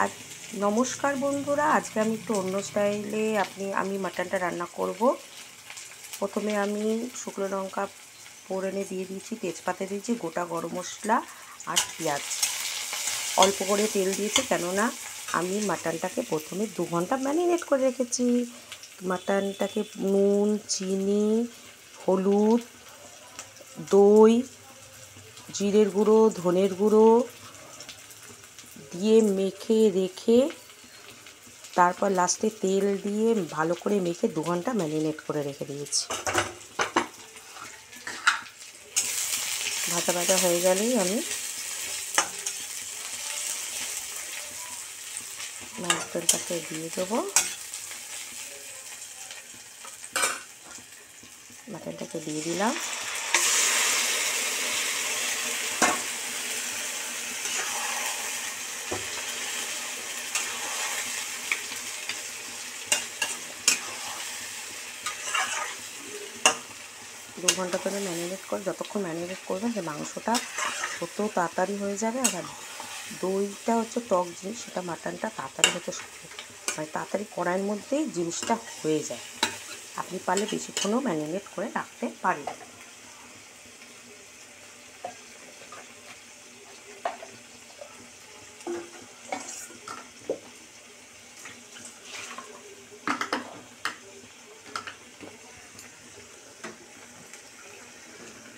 আজ নমস্কার বন্ধুরা, আজকে আমি একটু অন্য স্টাইলে আমি মাটনটা রান্না করব। প্রথমে আমি শুকনো লঙ্কা ফোড়নে দিয়ে দিয়েছি, তেজপাতা দিয়েছি, গোটা গরম মশলা আর পেঁয়াজ, অল্প করে তেল দিয়েছি, কেননা আমি মাটনটাকে প্রথমে 2 ঘন্টা ম্যারিনেট করে রেখেছি। মাটনটাকে নুন, চিনি, হলুদ, দই, জিরের গুঁড়ো, ধনের গুঁড়ো দিয়ে মেখে রেখে তারপর লাস্টে তেল দিয়ে ভালো করে মেখে 2 ঘন্টা ম্যারিনেট করে রেখে দিয়েছি। ভাজা ভাজা হয়ে গেলেই আমি মাটনটাকে দিয়ে দেবো। মাটনটাকে দিয়ে দিলাম। দু ঘন্টা করে ম্যারিনেট করে, যতক্ষণ ম্যারিনেট করবেন যে মাংসটা তত তাড়াতাড়ি হয়ে যাবে। আর দইটা হচ্ছে টক জিনিস, সেটা মাটনটা তাড়াতাড়ি হতে মানে তাড়াতাড়ি কড়াইয়ের মধ্যেই জিনিসটা হয়ে যায়। আপনি পারলে বেশিক্ষণও ম্যারিনেট করে রাখতে পারেন।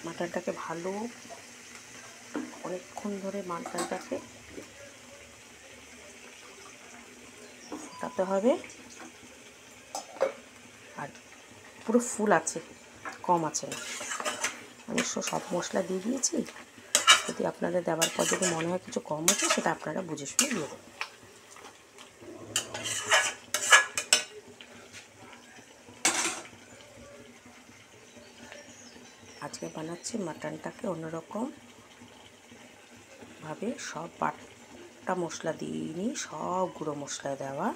মাটনটাকে ভালো অনেকক্ষণ ধরে মাটনটাকে ফোটাতে হবে। আর পুরো ফুল আছে, কম আছে না। আমি সব মশলা দিয়ে দিয়েছি। যদি আপনাদের দেওয়ার পর যদি মনে হয় কিছু কম হচ্ছে, সেটা আপনারা বুঝে শুনে দিয়ে দেবেন। আজকে বানাচ্ছি মাটনটাকে অন্যরকম ভাবে, সব বাটা মশলা দিইনি, সব গুঁড়ো মশলা দেওয়া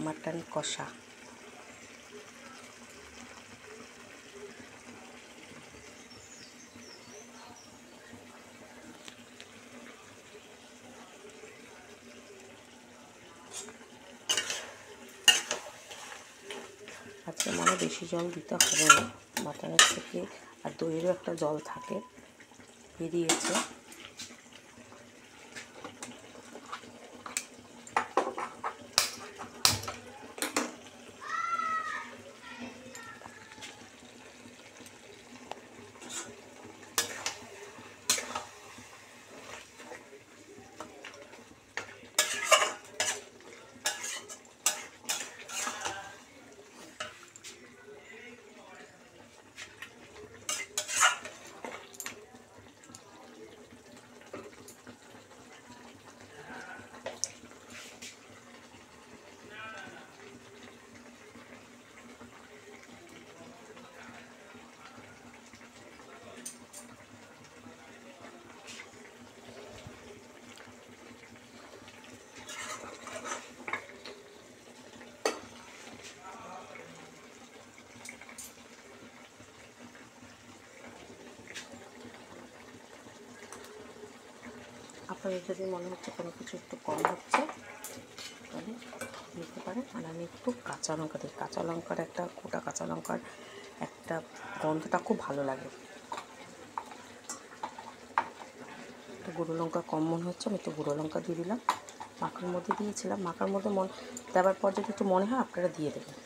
মাটন কষা। আজকে মানে বেশি জল দিতে হবে না, মাটনের থেকে আর দইয়েরও একটা জল থাকে, বেরিয়েছে। আপনাদের যদি মনে হচ্ছে কোনো কিছু একটু কম হচ্ছে, তাহলে দিতে পারেন। আর আমি একটু কাঁচা লঙ্কা দিই। কাঁচা লঙ্কার একটা গোটা কাঁচা লঙ্কার একটা গন্ধটা খুব ভালো লাগে। একটু গুঁড়ো লঙ্কা কম মনে হচ্ছে, আমি একটু গুঁড়ো লঙ্কা দিয়ে দিলাম। মাখার মধ্যে দিয়েছিলাম, মাখার মধ্যে দেওয়ার পর যদি একটু মনে হয় আপনারা দিয়ে দেবেন।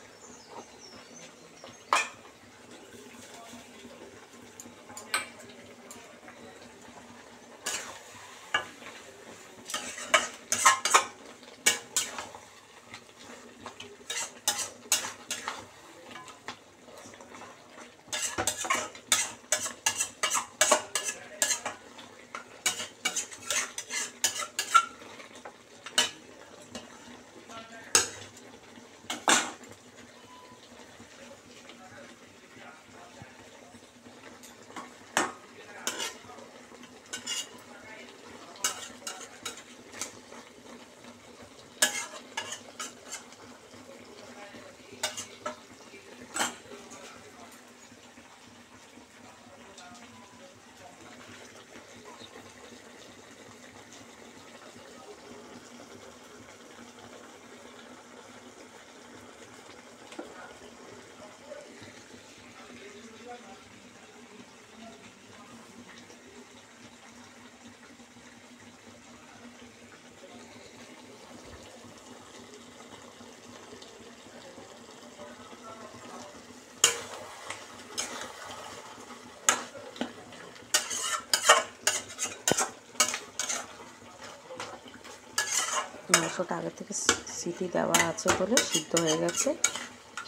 মাংসটা আগে থেকে সিটি দেওয়া আছে বলে সিদ্ধ হয়ে গেছে।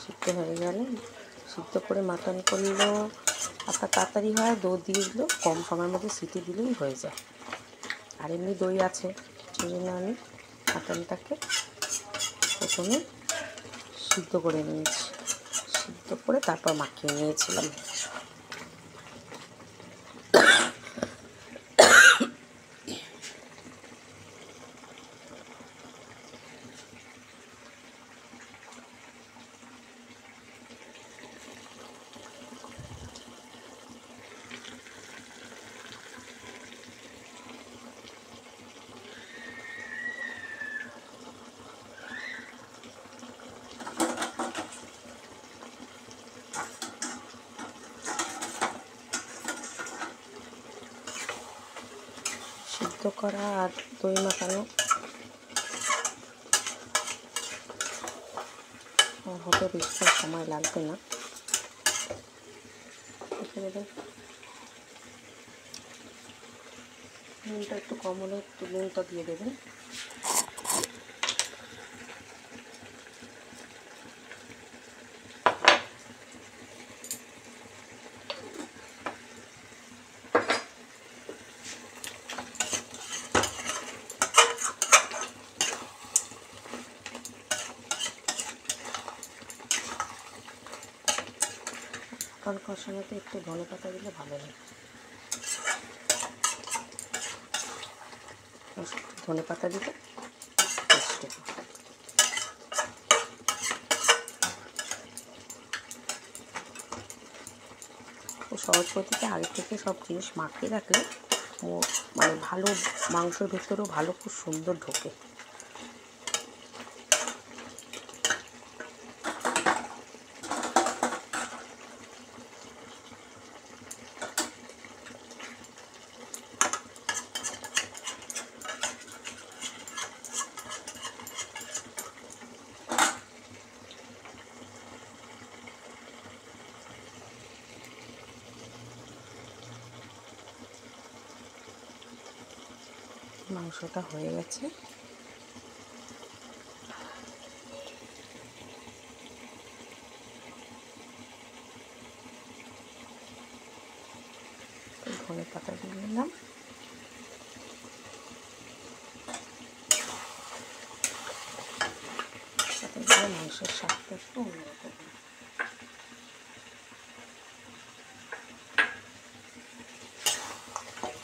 সিদ্ধ হয়ে গেলে সিদ্ধ করে মাটন করলেও আপনার তাড়াতাড়ি হয়, দই দিয়ে দিলেও কম সময়ের মধ্যে সিটি দিলেই হয়ে যায়। আর এমনি দই আছে, সেই জন্য আমি মাটনটাকে প্রথমে সিদ্ধ করে নিয়েছি। সিদ্ধ করে তারপর মাখিয়ে নিয়েছিলাম। সিদ্ধ করা আর দই মাখানো হতে বেশি সময় লাগবে না। দেবেন নুনটা একটু কম হলে একটু নুনটা দিয়ে দেবেন। কারণ কষানোতে একটু ধনে পাতা দিলে ভালো লাগে। ধনে পাতা দিলে টেস্টি। খুব সহজ পদ্ধতিতে আগে থেকে সব জিনিস মাখিয়ে রাখলে মানে ভালো মাংসের ভেতরেও ভালো খুব সুন্দর ঢোকে। মাংসটা হয়ে গেছে। ধনে পাতা দিয়ে নিলাম। সাথে দিয়ে মাংসের স্বাদটা একটু অন্যরকম।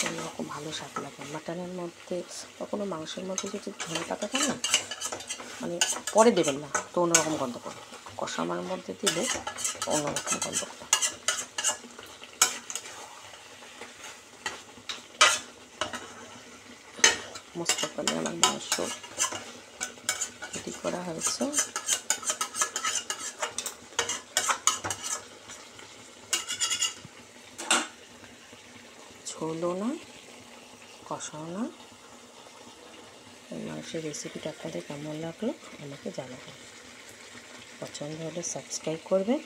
অন্যরকম ভালো স্বাদ লাগে মাটনের মধ্যে বা কোনো মাংসের মধ্যে যদি ধনে পাতা দেন না, মানে পরে দেবেন না তো অন্যরকম গন্ধ করে, কষানোর মধ্যে দিলে অন্যরকম গন্ধ করে। মস্ত করে আমার মাংস রেডি করা হয়েছে। ঝোলও না, কষাও না। এই মাংসের রেসিপিটা আপনাদের কেমন লাগলো আমাকে জানাবেন। পছন্দ হলে সাবস্ক্রাইব করবেন।